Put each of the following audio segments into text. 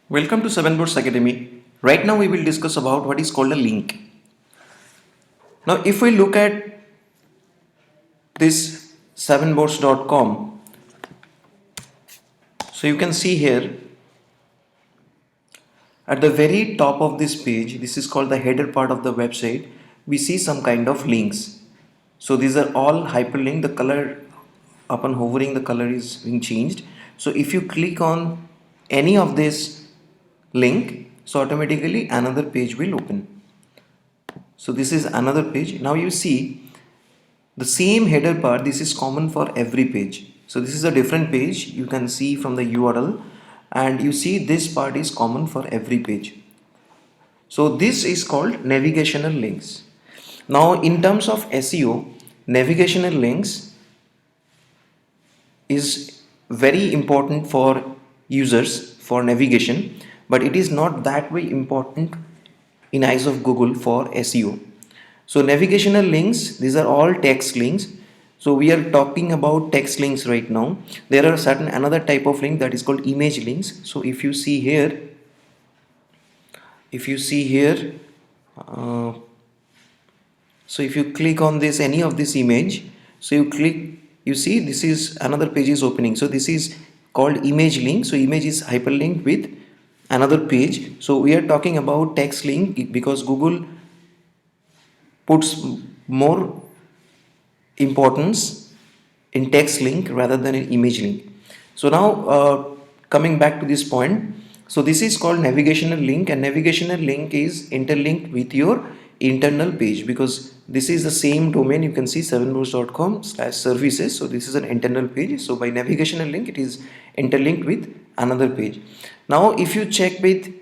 Welcome to 7boats Academy. Right now we will discuss about what is called a link. Now if we look at this 7boats.com, so you can see here at the very top of this page, this is called the header part of the website, we see some kind of links. So these are all hyperlinked. The color, upon hovering, the color is being changed. So if you click on any of this link, so automatically another page will open. So this is another page. Now you see the same header part, this is common for every page. So this is a different page, you can see from the URL, and you see this part is common for every page. So this is called navigational links. Now in terms of SEO, navigational links is very important for users for navigation, but it is not that way important in eyes of Google for SEO. So navigational links, these are all text links. So we are talking about text links right now. There are certain another type of link that is called image links. So if you see here, so if you click on this any of this image, so you see this is another page is opening. So this is called image link. So image is hyperlinked with another page. So we are talking about text link because Google puts more importance in text link rather than in image link. So now coming back to this point, so this is called navigational link, and navigational link is interlinked with your internal page because this is the same domain. You can see 7boats.com/services. So this is an internal page. So by navigational link it is interlinked with another page. Now if you check with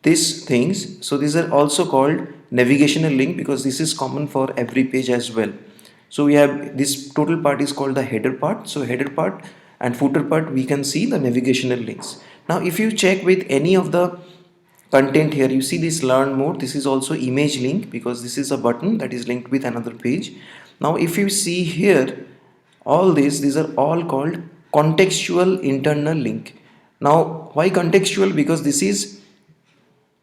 these things, so these are also called navigational link because this is common for every page as well. So we have this total part is called the header part. So header part and footer part, we can see the navigational links. Now if you check with any of the content here, you see this learn more, this is also image link because this is a button that is linked with another page. Now if you see here, all these are all called contextual internal link. Now why contextual? Because this is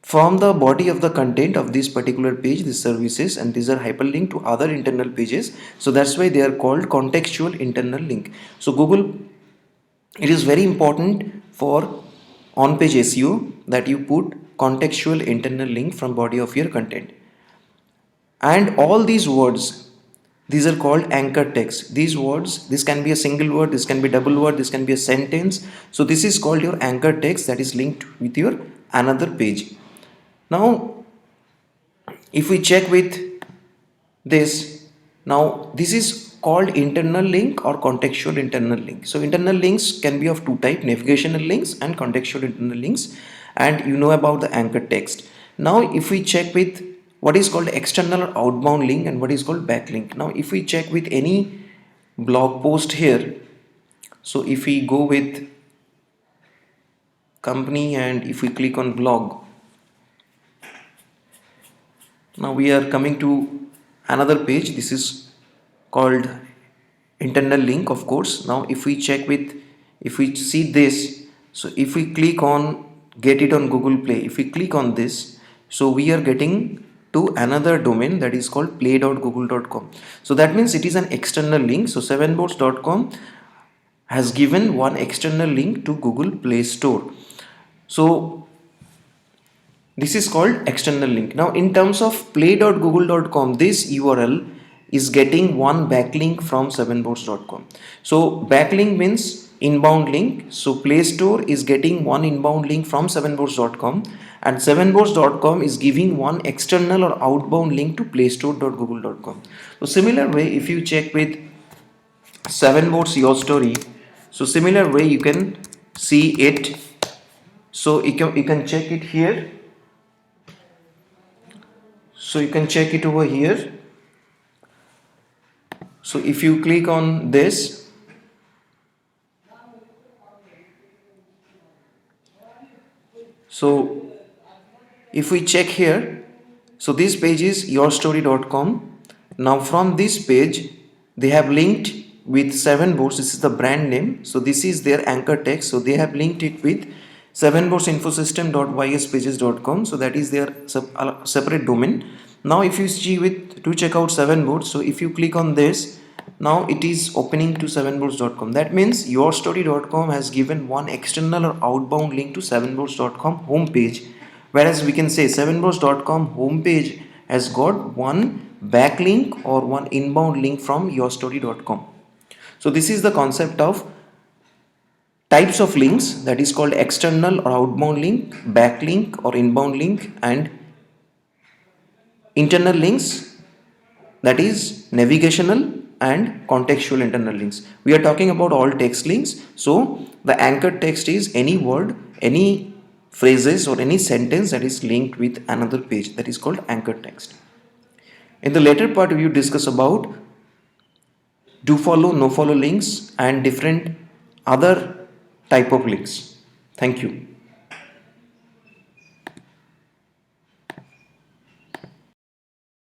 from the body of the content of this particular page, these services, and these are hyperlinked to other internal pages. So that's why they are called contextual internal link. So Google, it is very important for on-page SEO that you put contextual internal link from body of your content. And all these words, these are called anchor text. These words, this can be a single word, this can be double word, this can be a sentence. So this is called your anchor text that is linked with your another page. Now if we check with this, now this is called internal link or contextual internal link. So internal links can be of two types, navigational links and contextual internal links, and you know about the anchor text. Now if we check with what is called external or outbound link and what is called backlink. Now if we check with any blog post here, so if we go with company and if we click on blog, now we are coming to another page. This is called internal link, of course. Now if we check with, if we see this, so if we click on get it on Google Play, if we click on this, so we are getting to another domain that is called play.google.com. so that means it is an external link. So 7boats.com has given one external link to Google Play Store. So this is called external link. Now in terms of play.google.com, this URL is getting one backlink from 7boats.com. So backlink means inbound link. So Play Store is getting one inbound link from 7boats.com and 7boats.com is giving one external or outbound link to playstore.google.com. So similar way, if you check with 7boats your story, so similar way you can see it. So you can check it here. So you can check it over here. So if you click on this, so if we check here, so this page is yourstory.com. Now from this page they have linked with 7boats. This is the brand name, so this is their anchor text. So they have linked it with 7boatsinfosystem.yspages.com. So that is their separate domain. Now if you see with to check out 7boats, so if you click on this, now it is opening to 7boats.com. That means yourstory.com has given one external or outbound link to 7boats.com homepage, whereas we can say 7boats.com homepage has got one backlink or one inbound link from yourstory.com. So this is the concept of types of links, that is called external or outbound link, backlink or inbound link, and internal links, that is navigational and contextual internal links. We are talking about all text links. So the anchored text is any word, any phrases or any sentence that is linked with another page, that is called anchored text. In the later part we will discuss about do follow, no follow links and different other type of links. Thank you.